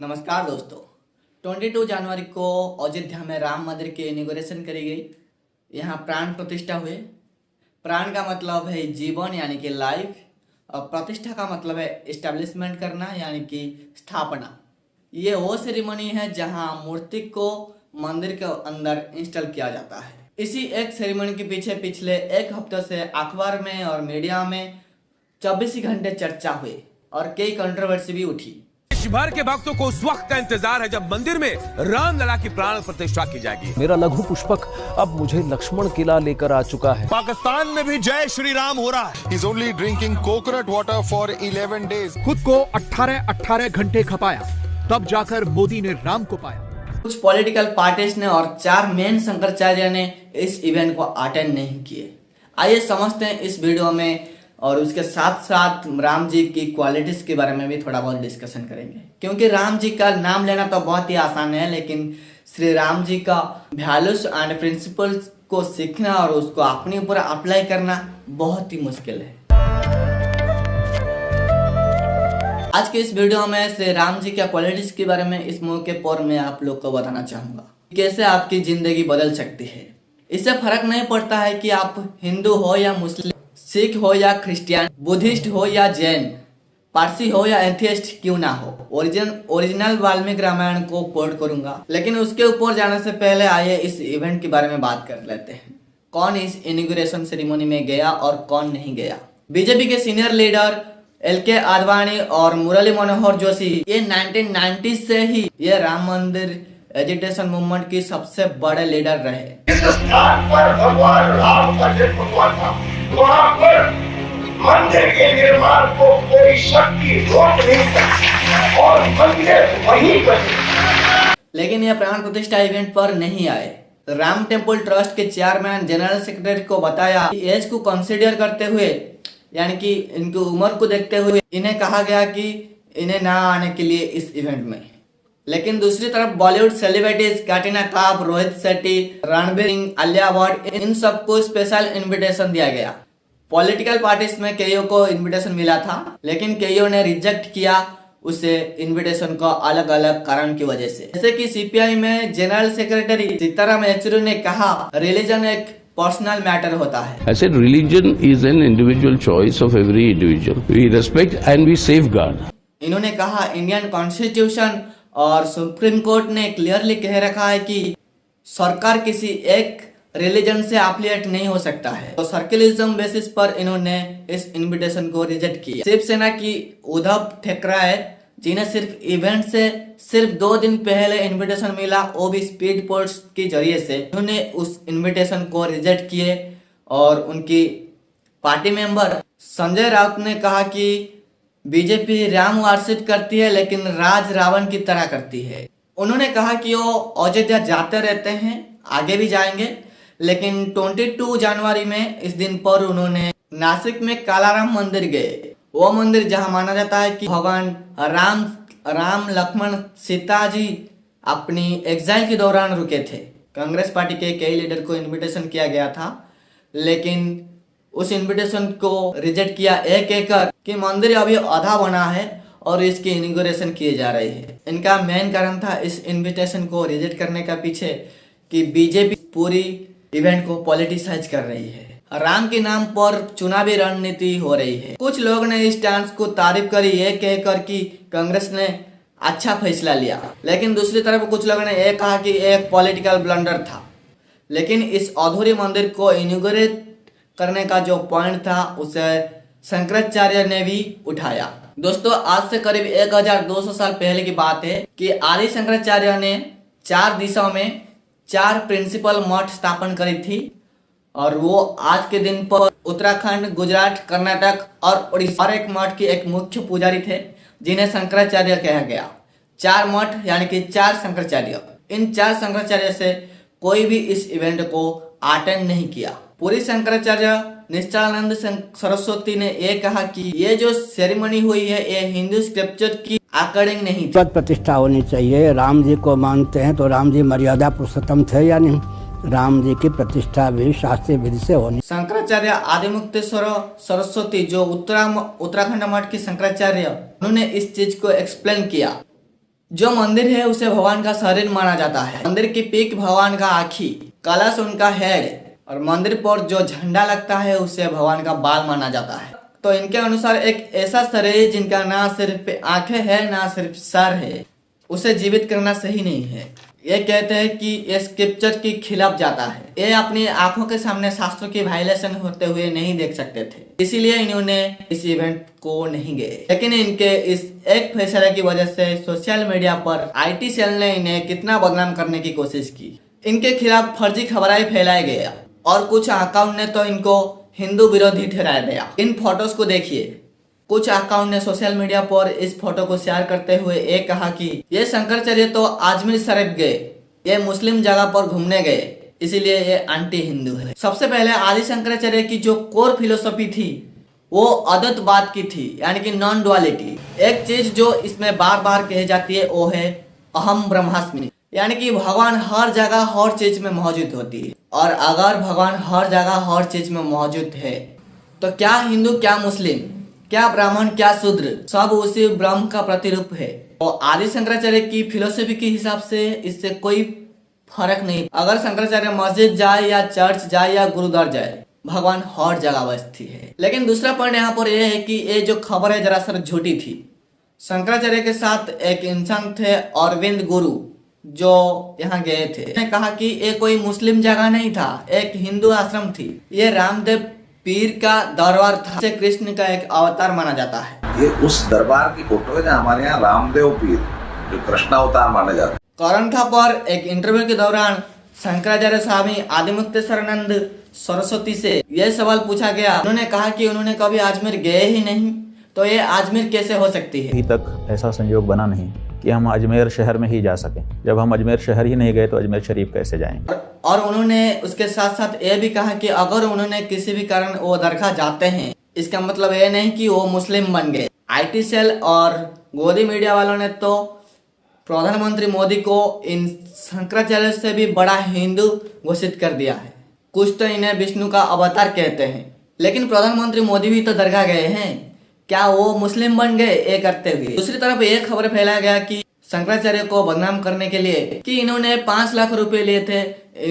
नमस्कार दोस्तों। 22 जनवरी को अयोध्या में राम मंदिर की इनॉग्रेशन करी गई। यहाँ प्राण प्रतिष्ठा हुए। प्राण का मतलब है जीवन यानी कि लाइफ, और प्रतिष्ठा का मतलब है इस्टेब्लिशमेंट करना यानी कि स्थापना। ये वो सेरेमनी है जहाँ मूर्ति को मंदिर के अंदर इंस्टॉल किया जाता है। इसी एक सेरेमनी के पीछे पिछले एक हफ्ते से अखबार में और मीडिया में 24 घंटे चर्चा हुई और कई कंट्रोवर्सी भी उठी। देश भर के भक्तों को उस वक्त का इंतजार है जब मंदिर में रामलला की प्राण प्रतिष्ठा की जाएगी। मेरा लघु पुष्पक अब मुझे लक्ष्मण किला लेकर आ चुका है। पाकिस्तान में भी जय श्री राम हो रहा है। He's only drinking coconut water for 11 days. खुद को 18 घंटे खपाया, तब जाकर मोदी ने राम को पाया। कुछ पॉलिटिकल पार्टीज ने और 4 मेन शंकराचार्य ने इस इवेंट को अटेंड नहीं किए। आइए समझते हैं इस वीडियो में, और उसके साथ साथ राम जी की क्वालिटीज के बारे में भी थोड़ा बहुत डिस्कशन करेंगे। क्योंकि राम जी का नाम लेना तो बहुत ही आसान है, लेकिन श्री राम जी का वैल्यूज एंड प्रिंसिपल्स को सीखना और उसको अपने ऊपर अप्लाई करना बहुत ही मुश्किल है। आज के इस वीडियो में श्री राम जी के क्वालिटीज के बारे में इस मौके पर मैं आप लोग को बताना चाहूंगा कैसे आपकी जिंदगी बदल सकती है। इससे फर्क नहीं पड़ता है कि आप हिंदू हो या मुस्लिम, सिख हो या क्रिश्चियन, बुद्धिस्ट हो या जैन, पारसी हो या एथियस्ट क्यों ना हो। ओरिजिनल वाल्मीकि रामायण को कोट करूंगा, लेकिन उसके ऊपर जाने से पहले आइए इस इवेंट के बारे में बात कर लेते हैं। कौन इस इनॉग्रेशन सेरेमनी में गया और कौन नहीं गया। बीजेपी के सीनियर लीडर एल.के. आडवाणी और मुरली मनोहर जोशी ये 1990 से ही ये राम मंदिर एजिटेशन मूवमेंट की सबसे बड़े लीडर रहे। इस स्थान पर भगवान राम का जन्म हुआ था। वहाँ पर मंदिर के निर्माण को कोई शक्ति रोक नहीं सकती और मंदिर वहीं बने। लेकिन यह प्राण प्रतिष्ठा इवेंट पर नहीं आए। राम टेम्पल ट्रस्ट के चेयरमैन जनरल सेक्रेटरी को बताया कि एज को कंसीडर करते हुए यानी कि इनकी उम्र को देखते हुए इन्हें कहा गया कि इन्हें ना आने के लिए इस इवेंट में। लेकिन दूसरी तरफ बॉलीवुड सेलिब्रिटीज कैटरीना कैफ, रोहित शेट्टी, रणबीर सिंह, आलिया भट्ट, इन सबको स्पेशल इनविटेशन दिया गया। पॉलिटिकल पार्टीज में कईयों को इनविटेशन मिला था, लेकिन कईयों ने रिजेक्ट किया उसे इनविटेशन को अलग अलग कारण की वजह से। जैसे कि सीपीआई में जनरल सेक्रेटरी सीताराम येचुरी ने कहा, रिलीजन एक पर्सनल मैटर होता है। I said religion is an individual choice of every individual. We respect and we safeguard. इन्होंने कहा, इंडियन कॉन्स्टिट्यूशन और सुप्रीम कोर्ट ने क्लियरली कह रखा है कि सरकार किसी एक रिलीजन से एफिलिएट नहीं हो सकता है। तो सर्किलिज्म बेसिस पर इन्होंने इस इनविटेशन को रिजेक्ट किया। शिवसेना की उद्धव ठाकरे जिन्हें सिर्फ इवेंट से सिर्फ 2 दिन पहले इनविटेशन मिला, वो भी स्पीड पोस्ट के जरिए से, उन्होंने उस इनविटेशन को रिजेक्ट किए। और उनकी पार्टी मेंबर संजय राउत ने कहा कि बीजेपी राम वर्शिप करती है लेकिन राज रावण की तरह करती है। उन्होंने कहा कि वो अयोध्या जाते रहते हैं, आगे भी जाएंगे, लेकिन 22 जनवरी में इस दिन पर उन्होंने नासिक में कालाराम मंदिर गए। वो मंदिर जहां माना जाता है कि भगवान राम लक्ष्मण सीता जी अपनी एग्जाइल के दौरान रुके थे। कांग्रेस पार्टी के कई लीडर को इनविटेशन किया गया था, लेकिन उस इनविटेशन को रिजेक्ट किया एक एक कर कि मंदिर अभी आधा बना है और इसकी इनॉग्रेशन किए जा रही है। इनका मेन कारण था इस इनविटेशन को रिजेक्ट करने का पीछे कि बीजेपी पूरी इवेंट को पॉलिटिसाइज कर रही है। राम के नाम पर चुनावी रणनीति हो रही है। कुछ लोग ने इस डांस को तारीफ करी ये कहकर कि कांग्रेस ने अच्छा फैसला लिया, लेकिन दूसरी तरफ कुछ लोगों ने यह कहा कि एक पॉलिटिकल ब्लंडर था। लेकिन इस अधूरे मंदिर को इनॉग्रेट करने का जो पॉइंट था उसे शंकराचार्य ने भी उठाया। दोस्तों, आज से करीब 1200 साल पहले की बात है कि आदि शंकराचार्य ने 4 दिशाओं में 4 प्रिंसिपल मठ स्थापन करी थी, और वो आज के दिन पर उत्तराखंड, गुजरात, कर्नाटक और उड़ीसा और एक मठ के एक मुख्य पुजारी थे जिन्हें शंकराचार्य कहा गया। 4 मठ यानी कि 4 शंकराचार्य। इन 4 शंकराचार्य से कोई भी इस इवेंट को अटेंड नहीं किया। पूरी शंकराचार्य निश्चलानंद सरस्वती ने यह कहा कि ये जो सेरेमनी हुई है ये हिंदू स्क्रिप्चर की अकॉर्डिंग नहीं थी। प्रतिष्ठा होनी चाहिए। राम जी को मानते हैं तो राम जी मर्यादा पुरुषोत्तम थे या नहीं, राम जी की प्रतिष्ठा भी शास्त्रीय विधि से होनी। शंकराचार्य आदिमुक्तेश्वर सरस्वती जो उत्तराखंड मठ के शंकराचार्य, उन्होंने इस चीज को एक्सप्लेन किया जो मंदिर है उसे भगवान का शरीर माना जाता है। मंदिर की पीक भगवान का आँखी, कलश उनका हेड और मंदिर पर जो झंडा लगता है उसे भगवान का बाल माना जाता है। तो इनके अनुसार एक ऐसा शरीर जिनका ना सिर्फ आंखें है ना सिर्फ सर है, उसे जीवित करना सही नहीं है। ये कहते हैं कि ये स्क्रिप्चर के खिलाफ जाता है। ये अपनी आंखों के सामने शास्त्रों की वायलेशन होते हुए नहीं देख सकते थे, इसीलिए इन्होंने इस इवेंट को नहीं गए। लेकिन इनके इस एक फैसले की वजह से सोशल मीडिया पर IT सेल ने इन्हें कितना बदनाम करने की कोशिश की। इनके खिलाफ फर्जी खबरें फैलाया गया और कुछ अकाउंट ने तो इनको हिंदू विरोधी ठहराया गया। इन फोटोज को देखिए। कुछ अकाउंट ने सोशल मीडिया पर इस फोटो को शेयर करते हुए ये कहा कि ये शंकराचार्य तो अजमेर शरीफ गए, ये मुस्लिम जगह पर घूमने गए, इसीलिए ये एंटी हिंदू है। सबसे पहले आदि शंकराचार्य की जो कोर फिलोसफी थी वो अद्वैतवाद की थी, यानी कि नॉन डुअलिटी। एक चीज जो इसमें बार बार कही जाती है वो है अहम ब्रह्मास्मि, यानी कि भगवान हर जगह हर चीज में मौजूद होती है। और अगर भगवान हर जगह हर चीज में मौजूद है तो क्या हिंदू, क्या मुस्लिम, क्या ब्राह्मण, क्या शूद्र, सब उसी ब्रह्म का प्रतिरूप है। और आदि शंकराचार्य की फिलोसफी के हिसाब से इससे कोई फर्क नहीं। अगर शंकराचार्य मस्जिद जाए या चर्च जाए या गुरुद्वार जाए, भगवान हर जगह अवस्थित है। लेकिन दूसरा पॉइंट यहाँ पर यह है कि ये जो खबर है दरअसल झूठी थी। शंकराचार्य के साथ एक इंसान थे अरविंद गुरु जो यहाँ गए थे। उन्होंने कहा कि ये कोई मुस्लिम जगह नहीं था, एक हिंदू आश्रम थी। ये रामदेव पीर का दरबार था, इसे कृष्ण का एक अवतार माना जाता है। ये उस दरबार की फोटो है जहाँ हमारे यहाँ रामदेव पीर जो कृष्ण अवतार माने जाते हैं। करंथा पर एक इंटरव्यू के दौरान शंकराचार्य स्वामी आदिमुक्तेश्वरानंद सरस्वती से यह सवाल पूछा गया। उन्होंने कहा कि उन्होंने कभी अजमेर गए ही नहीं, तो ये अजमेर कैसे हो सकती है। अभी तक ऐसा संयोग बना नहीं कि हम अजमेर शहर में ही जा सकें। जब हम अजमेर शहर ही नहीं गए तो अजमेर शरीफ कैसे जाएंगे। और उन्होंने उसके साथ साथ ये भी कहा कि अगर उन्होंने किसी भी कारण वो दरगाह जाते हैं, इसका मतलब ये नहीं कि वो मुस्लिम बन गए। IT सेल और गोदी मीडिया वालों ने तो प्रधानमंत्री मोदी को इन शंकराचार्य से भी बड़ा हिंदू घोषित कर दिया है। कुछ तो इन्हें विष्णु का अवतार कहते हैं, लेकिन प्रधानमंत्री मोदी भी तो दरगाह गए हैं, क्या वो मुस्लिम बन गए ये करते हुए। दूसरी तरफ ये खबर फैलाया गया कि शंकराचार्य को बदनाम करने के लिए कि इन्होंने 5 लाख रुपए लिए थे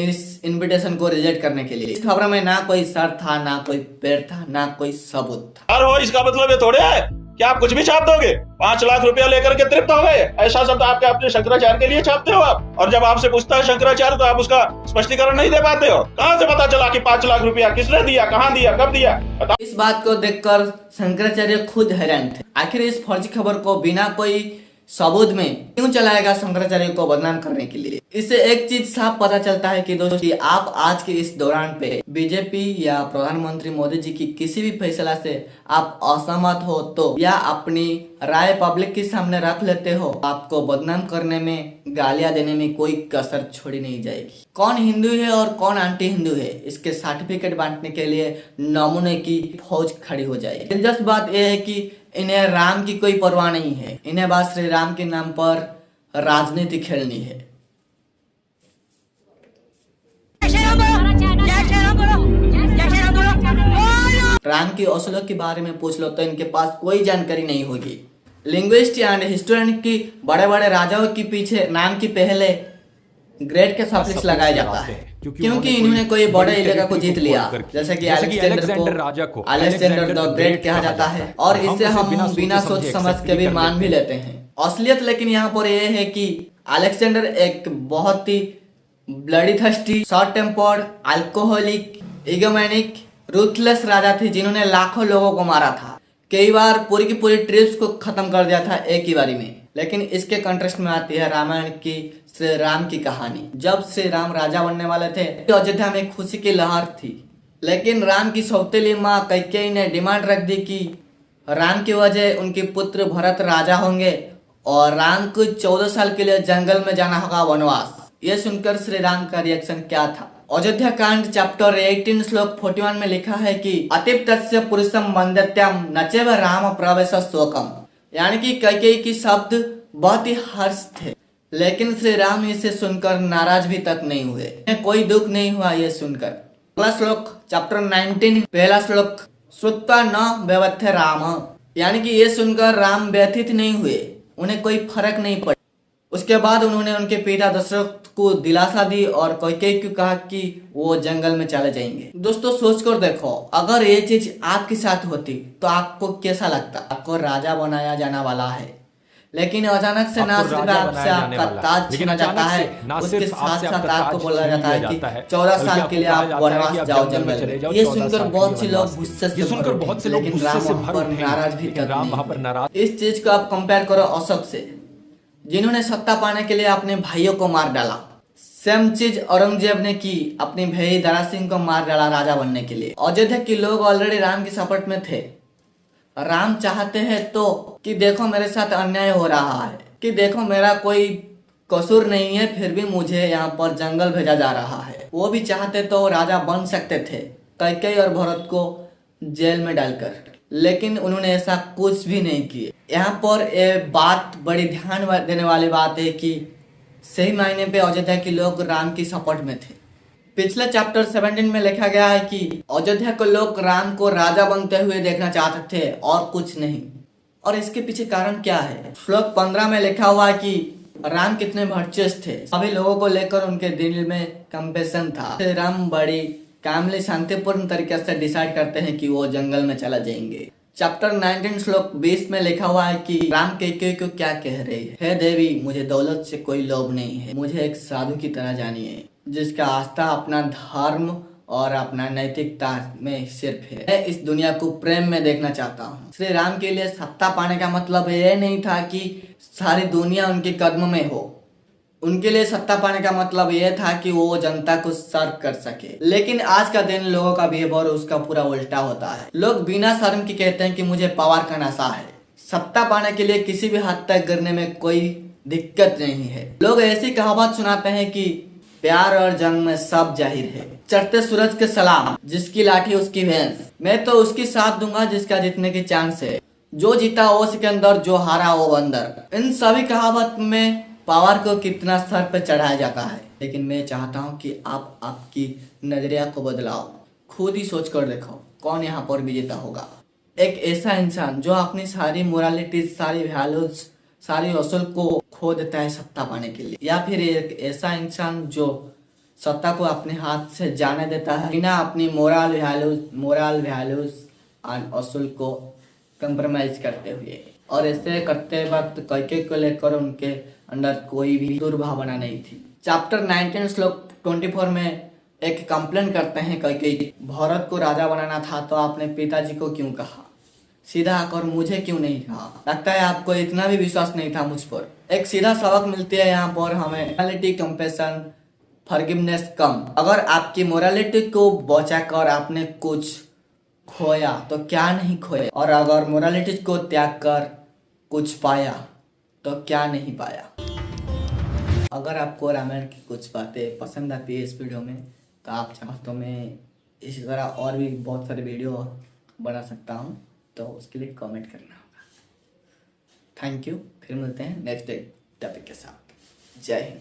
इस इनविटेशन को रिजेक्ट करने के लिए। इस खबर में ना कोई सर था, ना कोई पैर था, ना कोई सबूत था। हो इसका मतलब ये थोड़े है कि आप कुछ भी छाप दोगे। 5 लाख रुपया लेकर के तृप्त हो गए, ऐसा शब्द आपके अपने शंकराचार्य के लिए छापते हो आप। और जब आपसे पूछता है शंकराचार्य तो आप उसका स्पष्टीकरण नहीं दे पाते हो। कहाँ से पता चला कि 5 लाख रुपया किसने दिया, कहाँ दिया, कब दिया? इस बात को देखकर शंकराचार्य खुद हैरान थे। आखिर इस फर्जी खबर को बिना कोई सबूत में क्यों चलाएगा शंकराचार्य को बदनाम करने के लिए। इससे एक चीज साफ पता चलता है कि दोस्तों कि आप आज के इस दौरान पे बीजेपी या प्रधानमंत्री मोदी जी की किसी भी फैसला से आप असहमत हो तो या अपनी राय पब्लिक के सामने रख लेते हो, आपको बदनाम करने में, गालियां देने में कोई कसर छोड़ी नहीं जाएगी। कौन हिंदू है और कौन एंटी हिंदू है, इसके सर्टिफिकेट बांटने के लिए नमूने की फौज खड़ी हो जाएगी। दिलचस्प बात यह है कि इन्हें राम की कोई परवाह नहीं है। इन्हें बस श्री राम के नाम पर राजनीति खेलनी है। राम की असलों के बारे में पूछ लो तो इनके पास कोई जानकारी नहीं होगी। लिंग्विस्ट एंड हिस्टोरियन की बड़े बड़े राजाओं के पीछे नाम की पहले ग्रेट के सफिक्स लगाया जाता है, क्योंकि इन्होंने कोई बड़े इलाका को जीत लिया, जैसे कि अलेक्जेंडर को अलेक्जेंडर द ग्रेट कहा जाता है। और इसे हम बिना सोच समझ के भी मान भी लेते हैं असलियत। लेकिन यहाँ पर यह है कि अलेक्जेंडर एक बहुत ही bloody thirsty, short tempered, alcoholic, egomaniac, ruthless राजा थे जिन्होंने लाखों लोगों को मारा था। कई बार पूरी की पूरी ट्रिब्स को खत्म कर दिया था एक ही बारी में। लेकिन इसके कंट्रास्ट में आती है रामायण की श्री राम की कहानी। जब श्री राम राजा बनने वाले थे तो अयोध्या में खुशी की लहर थी, लेकिन राम की सौतेली माँ कैकेयी ने डिमांड रख दी कि राम की वजह उनके पुत्र भरत राजा होंगे और राम को 14 साल के लिए जंगल में जाना होगा वनवास। ये सुनकर श्री राम का रिएक्शन क्या था? अयोध्या कांड चैप्टर 18 श्लोक 41 में लिखा है कि अतिप्तस्य पुरुषम वंदत्यम नचेव राम प्रवेश शोकम, यानी कि कैकेयी की शब्द बहुत ही हर्ष थे, लेकिन श्री राम इसे सुनकर नाराज भी तक नहीं हुए, कोई दुख नहीं हुआ ये सुनकर। अगला श्लोक चैप्टर 19 पहला श्लोक, श्रुत्वा न व्यवथे राम, यानी कि ये सुनकर राम व्यथित नहीं हुए, उन्हें कोई फर्क नहीं पड़ा। उसके बाद उन्होंने उनके पिता दशरथ को दिलासा दी और कैकेयी को कहा कि वो जंगल में चले जाएंगे। दोस्तों सोच कर देखो, अगर ये चीज आपके साथ होती तो आपको कैसा लगता? आपको राजा बनाया जाने वाला है, लेकिन अचानक से ना सिर्फ आपसे आपका ताज छीना जाता है, उसके साथ साथ आपको बोला जाता है कि 14 साल के लिए आप वनवास जाओ जंगल में। ये सुनकर बहुत से लोग गुस्से से भरे, लेकिन राम वहाँ पर नाराज भी थे। इस चीज को आप कंपेयर करो अशोक से, जिन्होंने सत्ता पाने के लिए अपने भाइयों को मार डाला। सेम चीज औरंगजेब ने की, अपने भाई दारा सिंह को मार डाला राजा बनने के लिए। अयोध्या के लोग ऑलरेडी राम की सपोर्ट में थे। राम चाहते हैं तो कि देखो मेरे साथ अन्याय हो रहा है, कि देखो मेरा कोई कसूर नहीं है, फिर भी मुझे यहाँ पर जंगल भेजा जा रहा है। वो भी चाहते तो राजा बन सकते थे, कैकेयी और भरत को जेल में डालकर, लेकिन उन्होंने ऐसा कुछ भी नहीं किया। यहाँ पर एक बात बड़ी ध्यान देने वाली बात है कि सही मायने पे अयोध्या के लोग राम की सपोर्ट में थे। पिछले चैप्टर 17 में लिखा गया है कि अयोध्या के लोग राम को राजा बनते हुए देखना चाहते थे और कुछ नहीं। और इसके पीछे कारण क्या है? श्लोक 15 में लिखा हुआ है कि राम कितने वर्चुअस थे, सभी लोगों को लेकर उनके दिल में कंपैशन था। राम बड़ी कामली शांतिपूर्ण तरीके से डिसाइड करते हैं कि वो जंगल में चला जाएंगे। चैप्टर 19 श्लोक 20 में लिखा हुआ है कि राम कैकेयी को क्या कह रही है? हे देवी, मुझे दौलत से कोई लोभ नहीं है, मुझे एक साधु की तरह जानिए जिसका आस्था अपना धर्म और अपना नैतिकता में सिर्फ है। मैं इस दुनिया को प्रेम में देखना चाहता हूँ। श्री राम के लिए सत्ता पाने का मतलब ये नहीं था कि सारी दुनिया उनके कदम में हो। उनके लिए सत्ता पाने का मतलब यह था कि वो जनता को सर्व कर सके। लेकिन आज का दिन लोगों का बिहेवियर उसका पूरा उल्टा होता है। लोग बिना शर्म के कहते हैं कि मुझे पावर का नशा है। सत्ता पाने के लिए किसी भी हद तक गिरने में कोई दिक्कत नहीं है। लोग ऐसी कहावत सुनाते हैं कि प्यार और जंग में सब जाहिर है। चढ़ते सूरज के सलाम, जिसकी लाठी उसकी भैंस, मैं तो उसकी साथ दूंगा जिसका जीतने की चांस है। जो जीता वो सिकंदर, जो हारा वो बंदर। इन सभी कहावत में पावर को कितना सर पे चढ़ाया जाता है, लेकिन मैं चाहता हूँ कि आप आपकी नजरिया को बदलाओ। खुद ही सोच कर देखो कौन यहाँ पर विजेता होगा। एक ऐसा इंसान जो अपनी सारी मोरालिटीज, सारी वैल्यूज, सारी असूल को खो देता है सत्ता पाने के लिए, या फिर एक ऐसा इंसान जो सत्ता को अपने हाथ से जाने देता है बिना अपनी मोरल वैल्यूज और असूल को कंप्रोमाइज करते हुए। और ऐसे करते वक्त कैकेयी को लेकर उनके अंदर कोई भी दुर्भावना नहीं थी। चैप्टर 19 श्लोक 24 में एक कंप्लेन करते हैं कैकेयी, भरत को राजा बनाना था तो आपने पिताजी को क्यों कहा? सीधा आकर मुझे क्यों नहीं कहा? लगता है आपको इतना भी विश्वास नहीं था मुझ पर। एक सीधा सबक मिलती है यहाँ पर हमें, मोरालिटी, कंपैशन, फॉरगिवनेस कम। अगर आपकी मोरालिटी को बचाकर आपने कुछ खोया तो क्या नहीं खोया, और अगर मोरालिटी को त्याग कर कुछ पाया तो क्या नहीं पाया। अगर आपको रामायण की कुछ बातें पसंद आती है इस वीडियो में तो आप चाहो तो मैं इसी तरह और भी बहुत सारे वीडियो बना सकता हूँ, तो उसके लिए कमेंट करना होगा। Thank you. फिर मिलते हैं नेक्स्ट टॉपिक के साथ। जय हिंद।